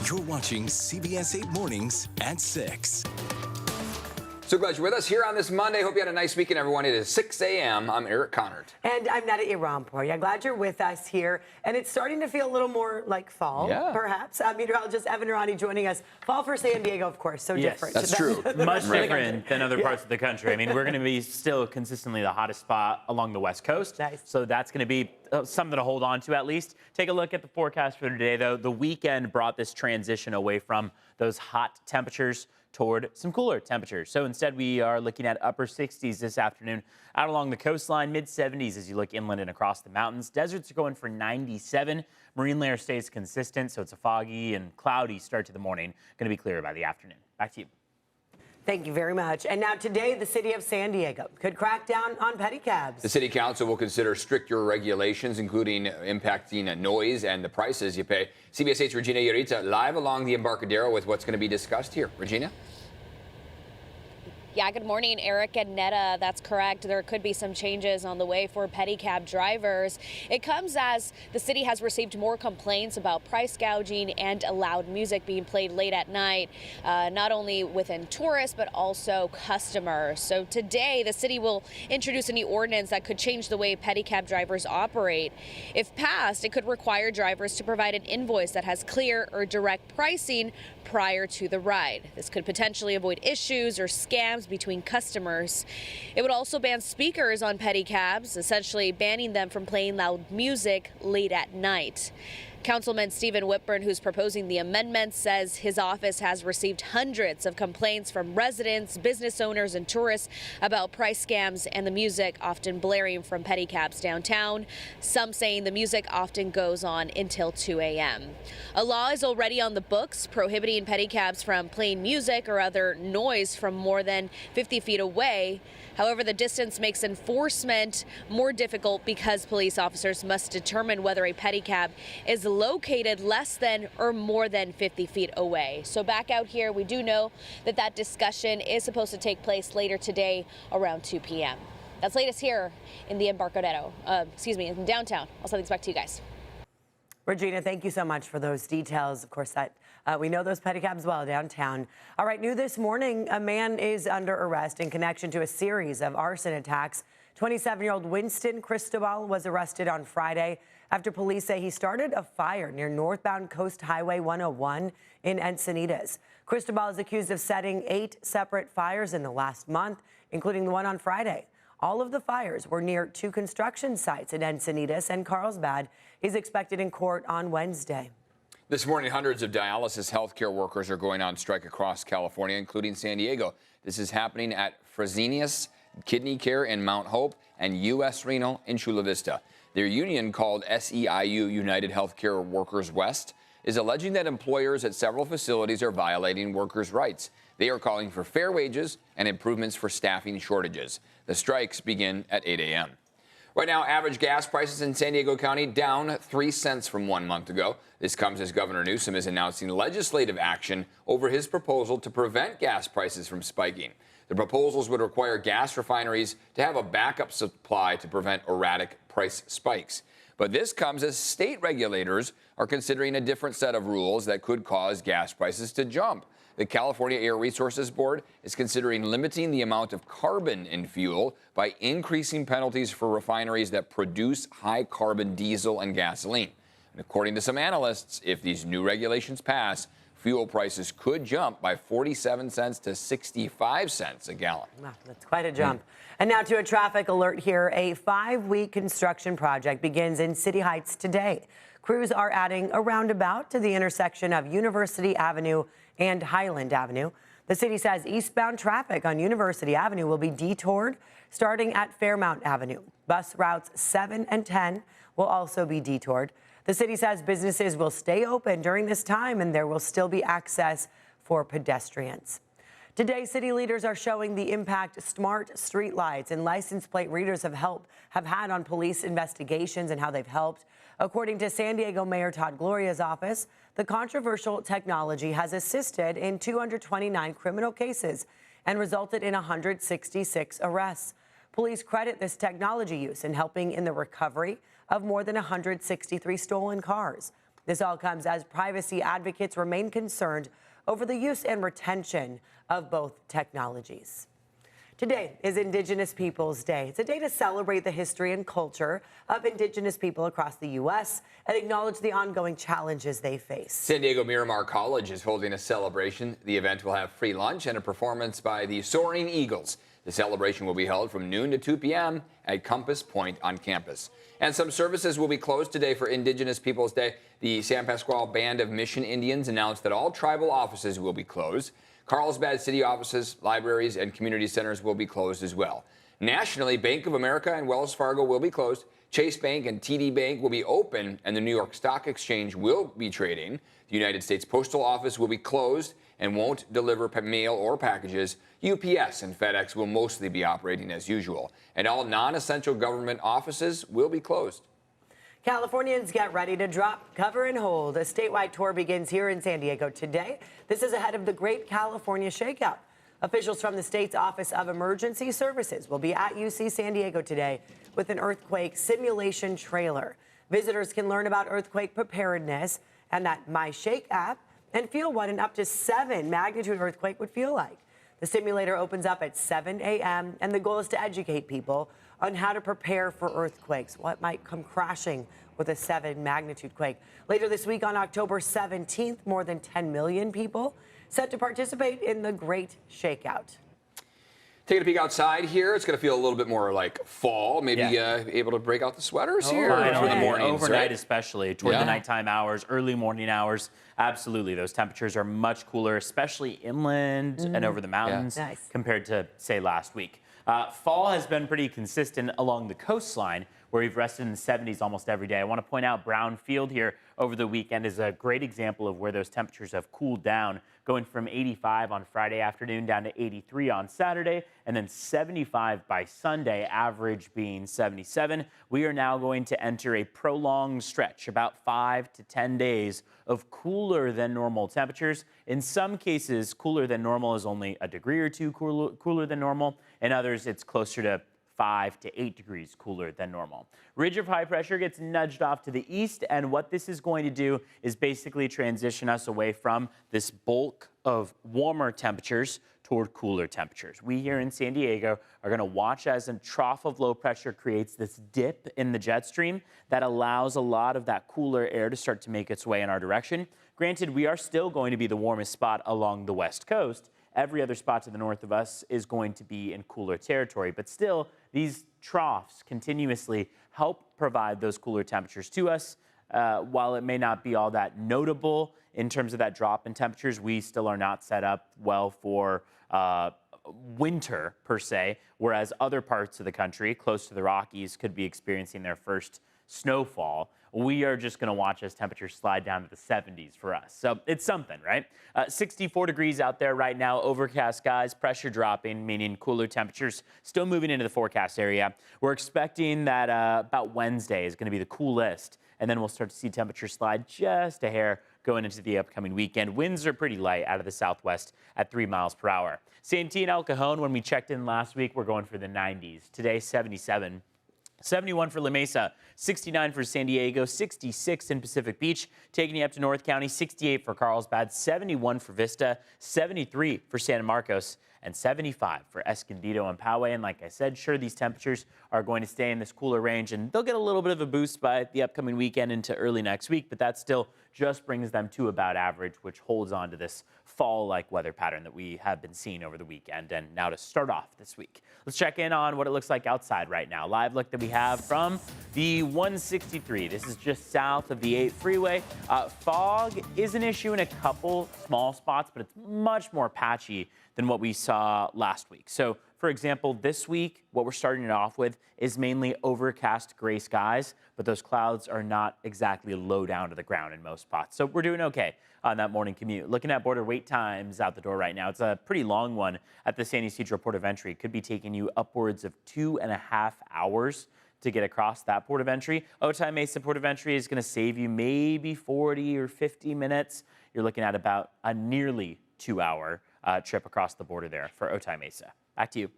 You're watching CBS 8 Mornings at 6. So glad you're with us here on this Monday. Hope you had a nice weekend, everyone. It is 6 a.m. I'm Eric Connard. And I'm Nada Irampour. Glad you're with us here. And it's starting to feel a little more like fall, perhaps. Meteorologist Evan Irani joining us. Fall for San Diego, of course, so different. That's true. Much different than other parts of the country. I mean, we're going to be still consistently the hottest spot along the West Coast. Nice. So that's going to be something to hold on to at least. Take a look at the forecast for today, though. The weekend brought this transition away from those hot temperatures toward some cooler temperatures. So instead, we are looking at upper 60s this afternoon out along the coastline, mid 70s as you look inland and across the mountains. Deserts are going for 97. Marine layer stays consistent, so it's a foggy and cloudy start to the morning. Going to be clearer by the afternoon. Back to you. Thank you very much. And now today, the city of San Diego could crack down on pedicabs. The city council will consider stricter regulations, including impacting noise and the prices you pay. CBS 8's Regina Yarita live along the Embarcadero with what's going to be discussed here. Regina? Yeah, good morning, Eric and Netta. That's correct. There could be some changes on the way for pedicab drivers. It comes as the city has received more complaints about price gouging and loud music being played late at night, not only within tourists, but also customers. So today, the city will introduce a new ordinance that could change the way pedicab drivers operate. If passed, it could require drivers to provide an invoice that has clear or direct pricing prior to the ride. This could potentially avoid issues or scams between customers. It would also ban speakers on pedicabs, essentially banning them from playing loud music late at night. Councilman Stephen Whitburn, who's proposing the amendment, says his office has received hundreds of complaints from residents, business owners, and tourists about price scams and the music often blaring from pedicabs downtown, some saying the music often goes on until 2 a.m. A law is already on the books prohibiting pedicabs from playing music or other noise from more than 50 feet away. However, the distance makes enforcement more difficult because police officers must determine whether a pedicab is located less than or more than 50 feet away. So back out here, we do know that discussion is supposed to take place later today around 2 p.m. That's latest here in the Embarcadero, in downtown. I'll send things back to you guys. Regina, thank you so much for those details. Of course, we know those pedicabs well downtown. All right, new this morning, a man is under arrest in connection to a series of arson attacks. 27-year-old Winston Cristobal was arrested on Friday after police say he started a fire near northbound Coast Highway 101 in Encinitas. Cristobal is accused of setting 8 separate fires in the last month, including the one on Friday. All of the fires were near 2 construction sites in Encinitas and Carlsbad. He's expected in court on Wednesday. This morning, hundreds of dialysis healthcare workers are going on strike across California, including San Diego. This is happening at Fresenius Kidney Care in Mount Hope and U.S. Renal in Chula Vista. Their union, called SEIU United Healthcare Workers West, is alleging that employers at several facilities are violating workers' rights. They are calling for fair wages and improvements for staffing shortages. The strikes begin at 8 a.m. Right now, average gas prices in San Diego County down 3 cents from 1 month ago. This comes as Governor Newsom is announcing legislative action over his proposal to prevent gas prices from spiking. The proposals would require gas refineries to have a backup supply to prevent erratic price spikes. But this comes as state regulators are considering a different set of rules that could cause gas prices to jump. The California Air Resources Board is considering limiting the amount of carbon in fuel by increasing penalties for refineries that produce high-carbon diesel and gasoline. And according to some analysts, if these new regulations pass, fuel prices could jump by 47 cents to 65 cents a gallon. Wow, that's quite a jump. And now to a traffic alert here. A 5-week construction project begins in City Heights today. Crews are adding a roundabout to the intersection of University Avenue and Highland Avenue. The city says eastbound traffic on University Avenue will be detoured starting at Fairmount Avenue. Bus routes 7 and 10 will also be detoured. The city says businesses will stay open during this time and there will still be access for pedestrians. Today, city leaders are showing the impact smart streetlights and license plate readers have had on police investigations and how they've helped. According to San Diego Mayor Todd Gloria's office, the controversial technology has assisted in 229 criminal cases and resulted in 166 arrests. Police credit this technology use in helping in the recovery of more than 163 stolen cars. This all comes as privacy advocates remain concerned over the use and retention of both technologies. Today is Indigenous Peoples Day. It's a day to celebrate the history and culture of Indigenous people across the U.S. and acknowledge the ongoing challenges they face. San Diego Miramar College is holding a celebration. The event will have free lunch and a performance by the Soaring Eagles. The celebration will be held from noon to 2 p.m. at Compass Point on campus. And some services will be closed today for Indigenous Peoples Day. The San Pasqual Band of Mission Indians announced that all tribal offices will be closed. Carlsbad city offices, libraries, and community centers will be closed as well. Nationally, Bank of America and Wells Fargo will be closed. Chase Bank and TD Bank will be open, and the New York Stock Exchange will be trading. The United States Postal Office will be closed and won't deliver mail or packages. UPS and FedEx will mostly be operating as usual, and all non-essential government offices will be closed. Californians get ready to drop, cover, and hold. A statewide tour begins here in San Diego today. This is ahead of the Great California Shakeout. Officials from the state's Office of Emergency Services will be at UC San Diego today with an earthquake simulation trailer. Visitors can learn about earthquake preparedness and that My Shake app and feel what an up to 7 magnitude earthquake would feel like. The simulator opens up at 7 a.m. and the goal is to educate people on how to prepare for earthquakes, what might come crashing with a 7 magnitude quake. Later this week on October 17th, more than 10 million people set to participate in the Great Shakeout. Taking a peek outside here, it's going to feel a little bit more like fall. Maybe able to break out the sweaters here for the mornings, overnight, right? especially toward the nighttime hours, early morning hours. Absolutely, those temperatures are much cooler, especially inland and over the mountains compared to, say, last week. Fall has been pretty consistent along the coastline, where we've rested in the 70s almost every day. I want to point out Brown Field here over the weekend is a great example of where those temperatures have cooled down, going from 85 on Friday afternoon down to 83 on Saturday, and then 75 by Sunday, average being 77. We are now going to enter a prolonged stretch, about 5 to 10 days of cooler than normal temperatures. In some cases, cooler than normal is only a degree or two cooler than normal. In others, it's closer to 5 to 8 degrees cooler than normal. Ridge of high pressure gets nudged off to the east, and what this is going to do is basically transition us away from this bulk of warmer temperatures toward cooler temperatures. We here in San Diego are going to watch as a trough of low pressure creates this dip in the jet stream that allows a lot of that cooler air to start to make its way in our direction. Granted, we are still going to be the warmest spot along the west coast. Every other spot to the north of us is going to be in cooler territory, but still, these troughs continuously help provide those cooler temperatures to us. While it may not be all that notable in terms of that drop in temperatures, we still are not set up well for winter per se, whereas other parts of the country, close to the Rockies, could be experiencing their first snowfall. We are just going to watch as temperatures slide down to the 70s for us. So it's something, right? 64 degrees out there right now, overcast skies, pressure dropping, meaning cooler temperatures still moving into the forecast area. We're expecting that about Wednesday is going to be the coolest, and then we'll start to see temperatures slide just a hair going into the upcoming weekend. Winds are pretty light out of the southwest at 3 miles per hour. Santee and El Cajon, when we checked in last week, we're going for the 90s. Today, 77. 71 for La Mesa, 69 for San Diego, 66 in Pacific Beach, taking you up to North County, 68 for Carlsbad, 71 for Vista, 73 for San Marcos, and 75 for Escondido and Poway. And like I said, sure, these temperatures are going to stay in this cooler range, and they'll get a little bit of a boost by the upcoming weekend into early next week, but that still just brings them to about average, which holds on to this fall-like weather pattern that we have been seeing over the weekend. And now to start off this week, let's check in on what it looks like outside right now. Live look that we have from the 163. This is just south of the 8 freeway. Fog is an issue in a couple small spots, but it's much more patchy than what we saw last week. So, for example, this week, what we're starting it off with is mainly overcast gray skies, but those clouds are not exactly low down to the ground in most spots. So we're doing okay on that morning commute. Looking at border wait times out the door right now, it's a pretty long one at the San Ysidro port of entry. It could be taking you upwards of 2.5 hours to get across that port of entry. Otay Mesa port of entry is going to save you maybe 40 or 50 minutes. You're looking at about a nearly 2-hour trip across the border there for Otay Mesa. Back to you.